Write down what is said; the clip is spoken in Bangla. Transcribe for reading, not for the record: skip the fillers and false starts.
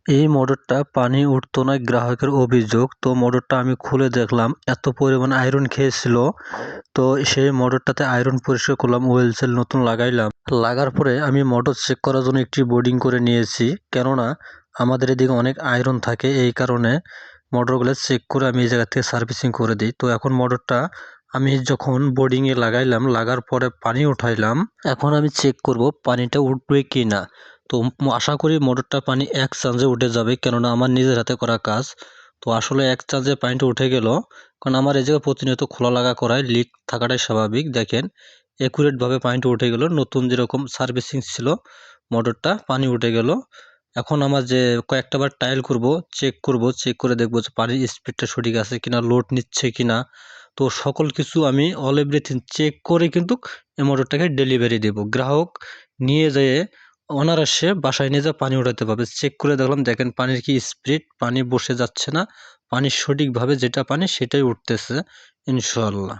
এই মোটরটা পানি উঠতো না, গ্রাহকের অভিযোগ। তো মোটরটা আমি খুলে দেখলাম এত পরিমাণ আয়রন খেয়েছিল। তো সেই মোটরটাতে আয়রন পরিষ্কার করলাম, ওয়েল সেল নতুন লাগাইলাম। লাগার পরে আমি মোটর চেক করার জন্য একটি বোর্ডিং করে নিয়েছি, কেননা আমাদের এদিকে অনেক আয়রন থাকে, এই কারণে মোটরগুলো চেক করে আমি এই জায়গা থেকে সার্ভিসিং করে দিই। তো এখন মোটরটা আমি যখন বোর্ডিংয়ে লাগাইলাম, লাগার পরে পানি উঠাইলাম, এখন আমি চেক করব পানিটা উঠবে কি না। তো আশা করি মোটরটা পানি এক চান্সে উঠে যাবে, কেননা আমার নিজের হাতে করা কাজ। তো আসলে এক চান্সে পানিটা উঠে গেল, কারণ আমার এই জায়গায় প্রতিনিয়ত খোলা লাগা করায় লিক থাকাটাই স্বাভাবিক। দেখেন একুরেটভাবে পানিটা উঠে গেল, নতুন যেরকম সার্ভিসিং ছিল মোটরটা পানি উঠে গেল। এখন আমার যে কয়েকটা বার ট্রায়াল করব, চেক করে দেখবো যে পানির স্পিডটা সঠিক আছে কিনা, লোড নিচ্ছে কিনা। তো সকল কিছু আমি অল এভরিথিং চেক করে কিন্তু এই মোটরটাকে ডেলিভারি দেব। গ্রাহক নিয়ে যেয়ে অনায়াসে বাসায় নিয়ে যা পানি উঠাতে পারবে। চেক করে দেখলাম, দেখেন পানির কি স্পিড, পানি বসে যাচ্ছে না, পানি সঠিকভাবে যেটা পানি সেটাই উঠতেছে ইনশাআল্লাহ।